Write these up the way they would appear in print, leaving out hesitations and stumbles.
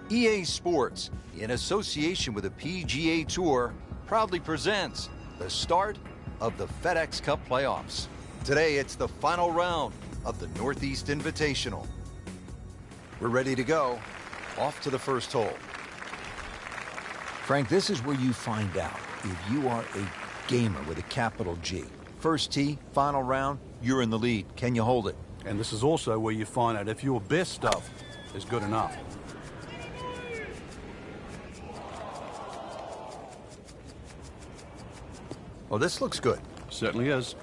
EA Sports, in association with the PGA Tour, proudly presents the start of the FedEx Cup playoffs. Today, it's the final round of the Northeast Invitational. We're ready to go. Off to the first hole. Frank, this is where you find out if you are a gamer with a capital G. First tee, final round, you're in the lead. Can you hold it? And this is also where you find out if your best stuff is good enough. Oh, this looks good. Certainly is.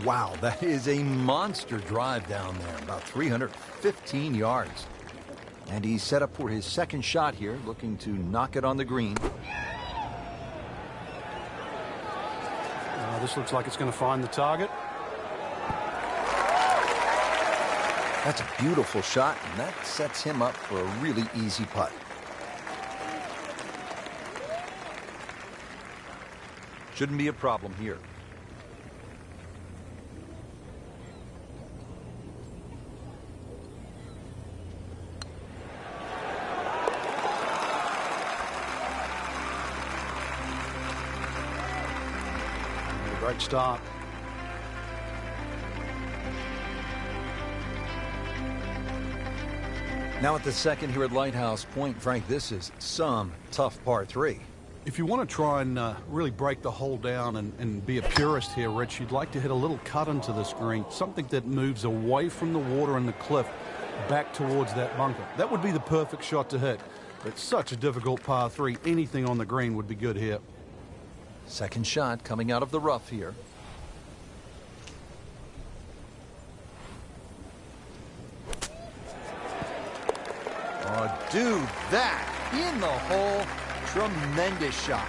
Wow, that is a monster drive down there, about 315 yards. And he's set up for his second shot here, looking to knock it on the green. This looks like it's going to find the target. That's a beautiful shot, and that sets him up for a really easy putt. Shouldn't be a problem here. Great start. Now at the second here at Lighthouse Pointe, Frank, this is some tough par 3. If you want to try and really break the hole down and be a purist here, Rich, you'd like to hit a little cut into this green, something that moves away from the water and the cliff back towards that bunker. That would be the perfect shot to hit. It's such a difficult par 3. Anything on the green would be good here. Second shot coming out of the rough here. Oh, dude, that in the hole. Tremendous shot.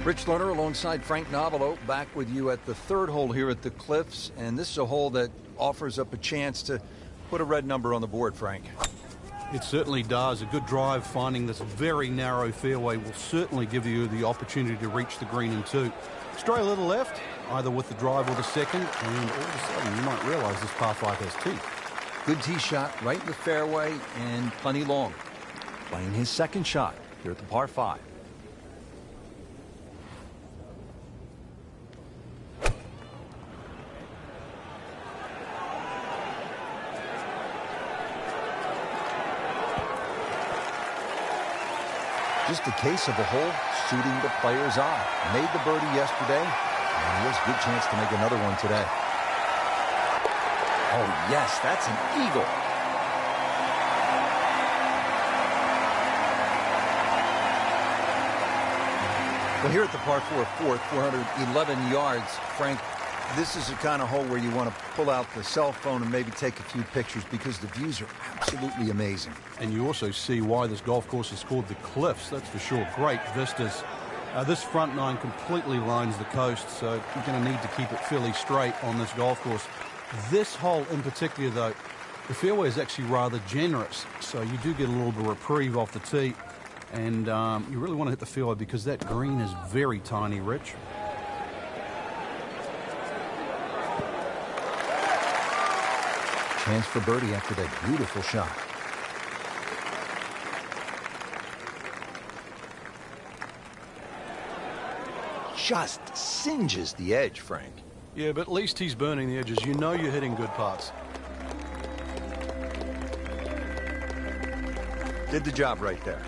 Rich Lerner alongside Frank Novelo back with you at the third hole here at the Cliffs. And this is a hole that offers up a chance to put a red number on the board, Frank. It certainly does. A good drive finding this very narrow fairway will certainly give you the opportunity to reach the green in two. Stray a little left, either with the drive or the second, and all of a sudden you might realize this par 5 has teeth. Good tee shot right in the fairway and plenty long. Playing his second shot here at the par 5. Just a case of a hole suiting the player's eye. Made the birdie yesterday, and he has a good chance to make another one today. Oh, yes, that's an eagle. Well, here at the par 4 fourth, 411 yards, Frank, this is the kind of hole where you want to pull out the cell phone and maybe take a few pictures because the views are absolutely amazing. And you also see why this golf course is called the Cliffs, that's for sure. Great vistas. This front nine completely lines the coast, so you're going to need to keep it fairly straight on this golf course. This hole in particular, though, the fairway is actually rather generous, so you do get a little bit of reprieve off the tee, and you really want to hit the fairway because that green is very tiny, Rich. Chance for birdie after that beautiful shot. Just singes the edge, Frank. Yeah, but at least he's burning the edges. You know you're hitting good putts. Did the job right there.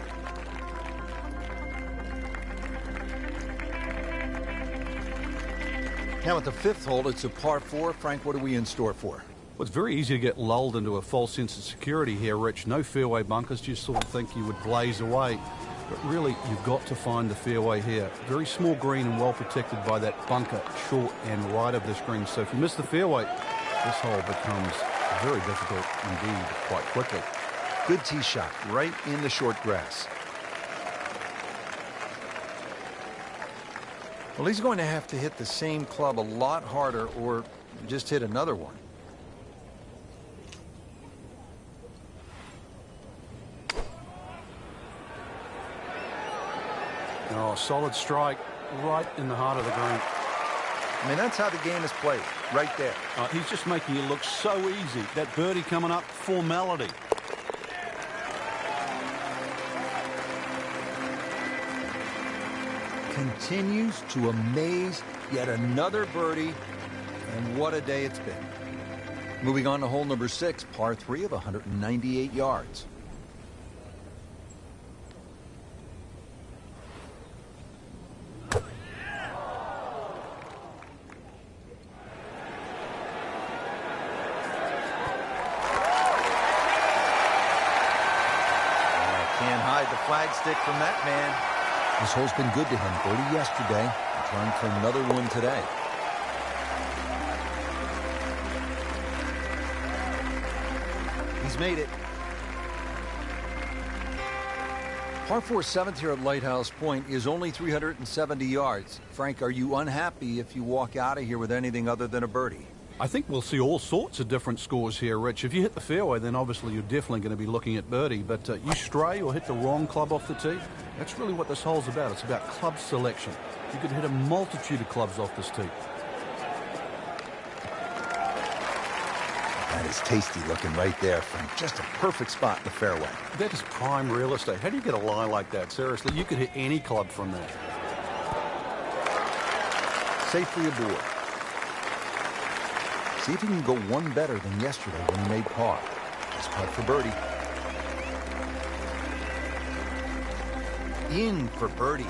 Now at the fifth hole, it's a par 4. Frank, what are we in store for? Well, it's very easy to get lulled into a false sense of security here, Rich. No fairway bunkers. You sort of think you would blaze away. But really, you've got to find the fairway here. Very small green and well protected by that bunker short and right of this green. So if you miss the fairway, this hole becomes very difficult indeed quite quickly. Good tee shot right in the short grass. Well, he's going to have to hit the same club a lot harder or just hit another one. Oh, solid strike right in the heart of the green. I mean, that's how the game is played, right there. He's just making it look so easy. That birdie coming up, formality. Continues to amaze. Yet another birdie, and what a day it's been. Moving on to hole number 6, par 3 of 198 yards. Can't hide the flagstick from that man. This hole's been good to him. Birdie yesterday, and trying for another one today. He's made it. Par 4 7th here at Lighthouse Point is only 370 yards. Frank, are you unhappy if you walk out of here with anything other than a birdie? I think we'll see all sorts of different scores here, Rich. If you hit the fairway, then obviously you're definitely going to be looking at birdie. But you stray or hit the wrong club off the tee, that's really what this hole's about. It's about club selection. You could hit a multitude of clubs off this tee. That is tasty looking right there from just a perfect spot in the fairway. That is prime real estate. How do you get a lie like that? Seriously, you could hit any club from there. Safely aboard. See if he can go one better than yesterday when he made par. Nice putt for birdie. In for birdie.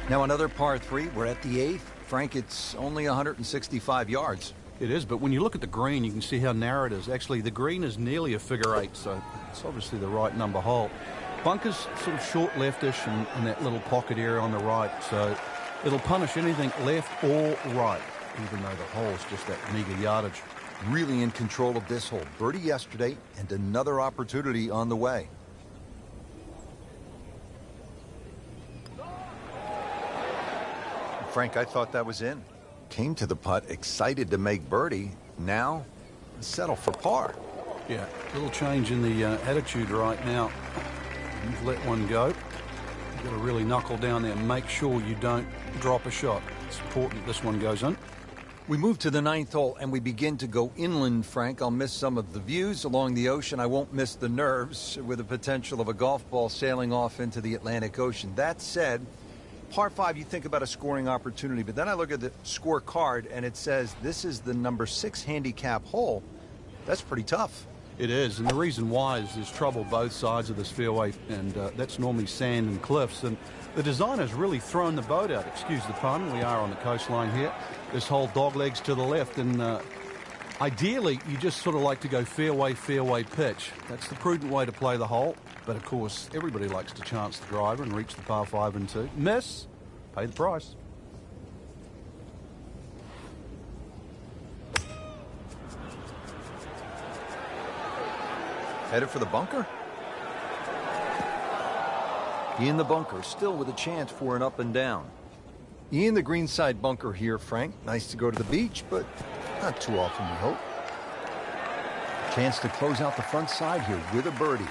Now another par 3. We're at the 8th. Frank, it's only 165 yards. It is, but when you look at the green, you can see how narrow it is. Actually, the green is nearly a figure 8, so it's obviously the right number hole. Bunker's sort of short leftish and that little pocket area on the right, so it'll punish anything left or right, even though the hole's just that meager yardage. Really in control of this hole. Birdie yesterday and another opportunity on the way. Frank, I thought that was in. Came to the putt, excited to make birdie. Now, settle for par. Yeah, a little change in the attitude right now. You've let one go. You've got to really knuckle down there and make sure you don't drop a shot. It's important this one goes in. We move to the 9th hole, and we begin to go inland, Frank. I'll miss some of the views along the ocean. I won't miss the nerves with the potential of a golf ball sailing off into the Atlantic Ocean. That said, par 5, you think about a scoring opportunity, but then I look at the scorecard, and it says this is the number 6 handicap hole. That's pretty tough. It is, and the reason why is there's trouble both sides of this fairway, and that's normally sand and cliffs, and the designer's really thrown the boat out. Excuse the pun, we are on the coastline here. This whole dog legs to the left, and ideally you just sort of like to go fairway, fairway pitch. That's the prudent way to play the hole, but of course everybody likes to chance the driver and reach the par 5 and 2. Miss, pay the price. Headed for the bunker. In the bunker, still with a chance for an up and down. In the greenside bunker here, Frank. Nice to go to the beach, but not too often, we hope. Chance to close out the front side here with a birdie.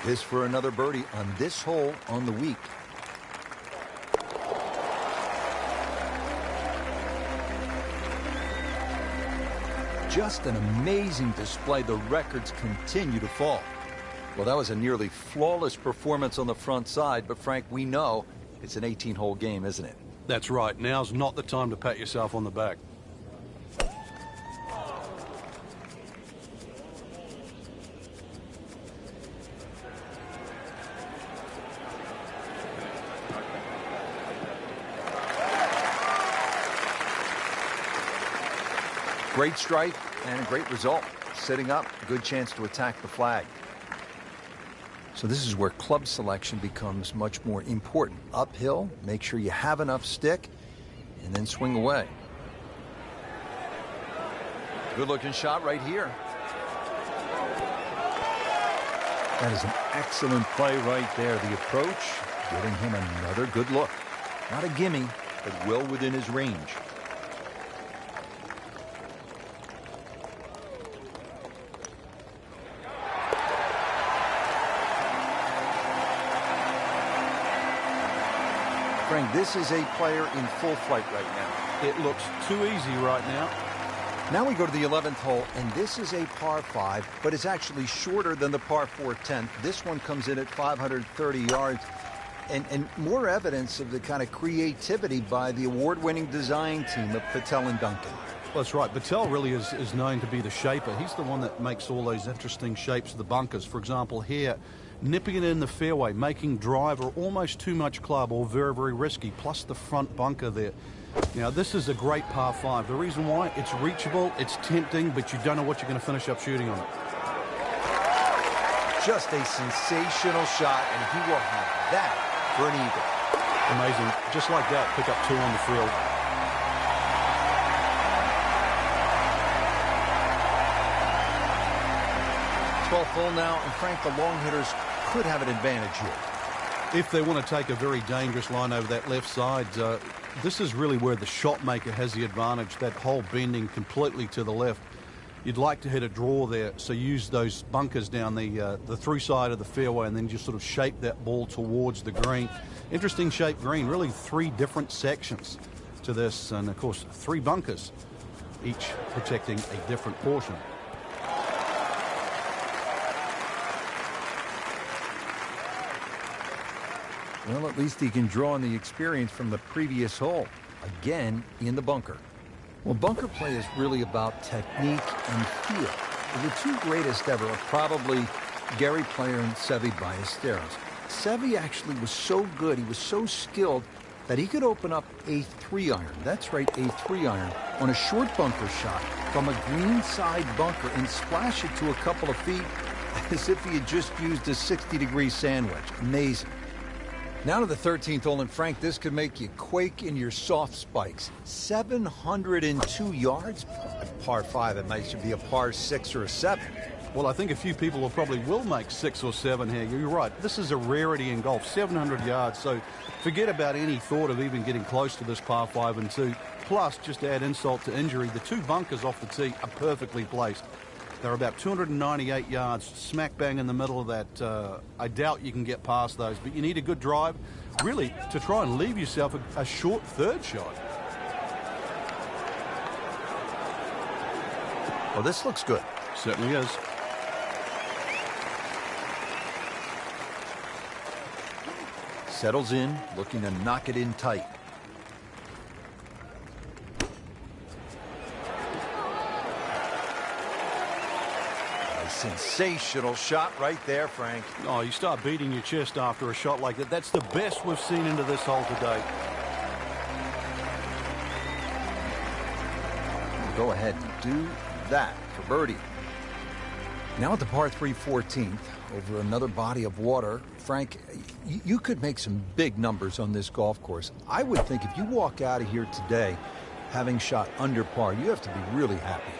This for another birdie on this hole on the week. Just an amazing display. The records continue to fall. Well, that was a nearly flawless performance on the front side, but Frank, we know it's an 18-hole game, isn't it? That's right. Now's not the time to pat yourself on the back. Great strike and a great result. Sitting up, good chance to attack the flag. So this is where club selection becomes much more important. Uphill, make sure you have enough stick, and then swing away. Good looking shot right here. That is an excellent play right there. The approach, giving him another good look. Not a gimme, but well within his range. Frank, this is a player in full flight right now. It looks too easy right now. Now we go to the 11th hole, and this is a par 5, but it's actually shorter than the par 4 10th. This one comes in at 530 yards, and more evidence of the kind of creativity by the award-winning design team of Patel and Duncan. Well, that's right. Patel really is known to be the shaper. He's the one that makes all those interesting shapes of the bunkers. For example, here, nipping it in the fairway, making driver almost too much club or very, very risky, plus the front bunker there. Now, this is a great par 5. The reason why, it's reachable, it's tempting, but you don't know what you're going to finish up shooting on it. Just a sensational shot, and he will have that for an eagle. Amazing. Just like that, pick up 2 on the field. Twelfth hole now, and Frank, the long hitters could have an advantage here. If they want to take a very dangerous line over that left side, this is really where the shot maker has the advantage. That hole bending completely to the left. You'd like to hit a draw there, so use those bunkers down the through side of the fairway and then just sort of shape that ball towards the green. Interesting shaped green, really 3 different sections to this, and of course 3 bunkers, each protecting a different portion. Well, at least he can draw on the experience from the previous hole. Again, in the bunker. Well, bunker play is really about technique and feel. The 2 greatest ever are probably Gary Player and Seve Ballesteros. Seve actually was so good, he was so skilled, that he could open up a 3-iron. That's right, a 3-iron on a short bunker shot from a green side bunker and splash it to a couple of feet as if he had just used a 60-degree sandwich. Amazing. Now to the 13th hole, and Frank, this could make you quake in your soft spikes. 702 yards? Par 5, it might should be a par 6 or a 7. Well, I think a few people will make 6 or 7 here. You're right. This is a rarity in golf, 700 yards. So forget about any thought of even getting close to this par 5 and 2. Plus, just to add insult to injury, the 2 bunkers off the tee are perfectly placed. They're about 298 yards, smack bang in the middle of that. I doubt you can get past those, but you need a good drive, really, to try and leave yourself a short 3rd shot. Well, this looks good. Certainly is. Settles in, looking to knock it in tight. Sensational shot right there, Frank. Oh, you start beating your chest after a shot like that. That's the best we've seen into this hole today. Go ahead and do that for birdie. Now at the par 3 14th, over another body of water. Frank, you could make some big numbers on this golf course. I would think if you walk out of here today having shot under par, you have to be really happy.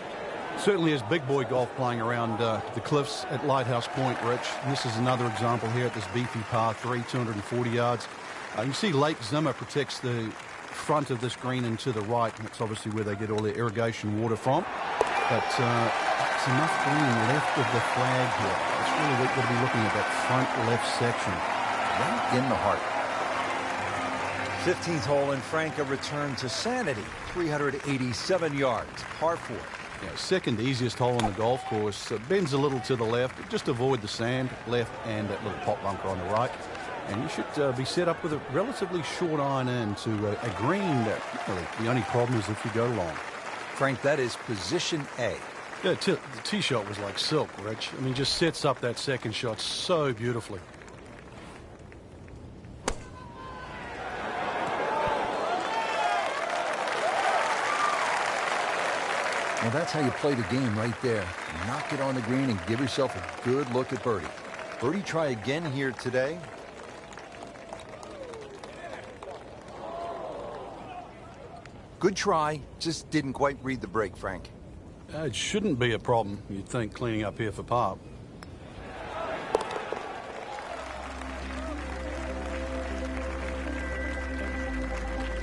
Certainly is big boy golf playing around the cliffs at Lighthouse Pointe, Rich. And this is another example here at this beefy par 3, 240 yards. You can see Lake Zimmer protects the front of this green and to the right. And that's obviously where they get all their irrigation water from. But it's enough green left of the flag here. That's really what we're going to be looking at, that front left section. Right in the heart. 15th hole, and Frank, a return to sanity. 387 yards, par 4. Yeah, second easiest hole on the golf course. Bends a little to the left. Just avoid the sand left and that little pot bunker on the right. And you should be set up with a relatively short iron in to a green that really the only problem is if you go long. Frank, that is position A. Yeah, the tee shot was like silk, Rich. I mean, just sets up that second shot so beautifully. Well, that's how you play the game right there. Knock it on the green and give yourself a good look at birdie. Birdie try again here today. Good try, just didn't quite read the break, Frank. It shouldn't be a problem, you'd think, cleaning up here for par.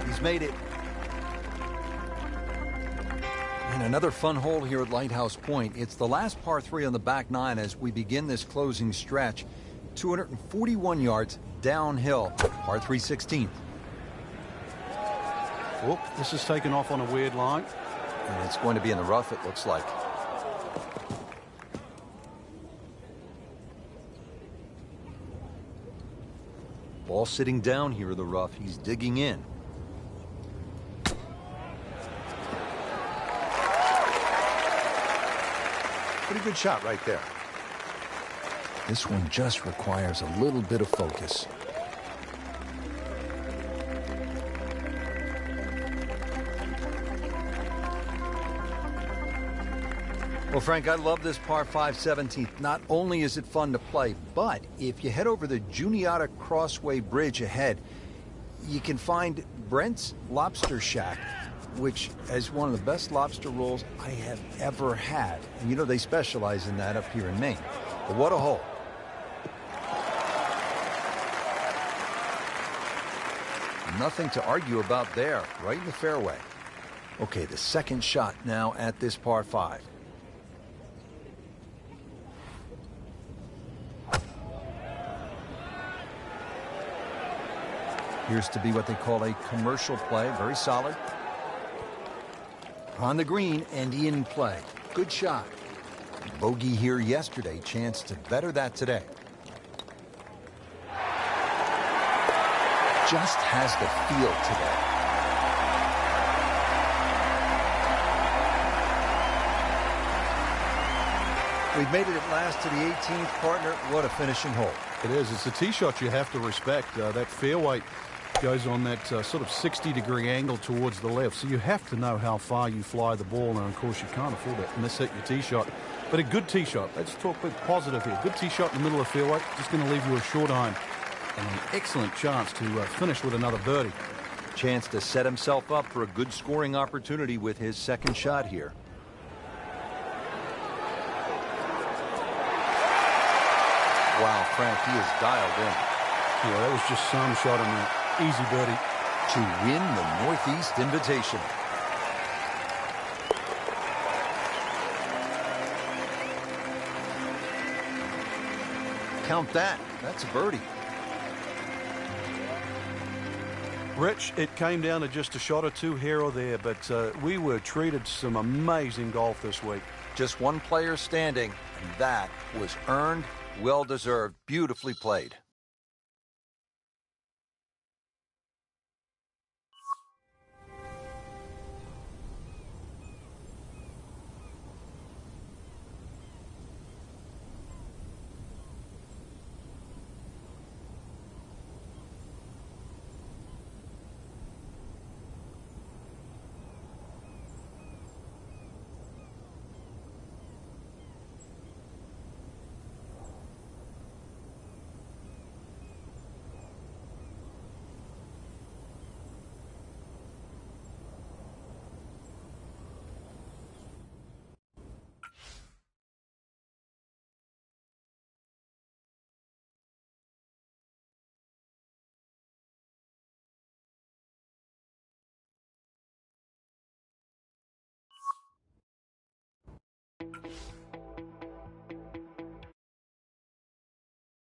He's made it. And another fun hole here at Lighthouse Point. It's the last par 3 on the back 9 as we begin this closing stretch. 241 yards downhill, par 3 16th. Oh, this is taken off on a weird line. And it's going to be in the rough, it looks like. Ball sitting down here in the rough. He's digging in. Pretty good shot right there. This one just requires a little bit of focus. Well, Frank, I love this par 5 17th. Not only is it fun to play, but if you head over the Juniata Crossway Bridge ahead, you can find Brent's Lobster Shack, which is one of the best lobster rolls I have ever had. And you know they specialize in that up here in Maine. But what a hole. Nothing to argue about there, right in the fairway. Okay, the second shot now at this par 5. Appears to be what they call a commercial play. Very solid. On the green and in play. Good shot. Bogey here yesterday. Chance to better that today. Just has the feel today. We've made it at last to the 18th, partner. What a finishing hole. It is. It's a tee shot you have to respect. That fairway goes on that sort of 60-degree angle towards the left, so you have to know how far you fly the ball. Now, of course, you can't afford to miss-hit your tee shot, but a good tee shot. Let's talk a bit positive here. Good tee shot in the middle of the fairway, just going to leave you a short iron, and an excellent chance to finish with another birdie. Chance to set himself up for a good scoring opportunity with his second shot here. Wow, Frank, he is dialed in. Yeah, that was just some shot on that. Easy birdie. To win the Northeast Invitational. Count that. That's a birdie. Rich, it came down to just a shot or two here or there, but we were treated some amazing golf this week. Just one player standing, and that was earned, well-deserved, beautifully played.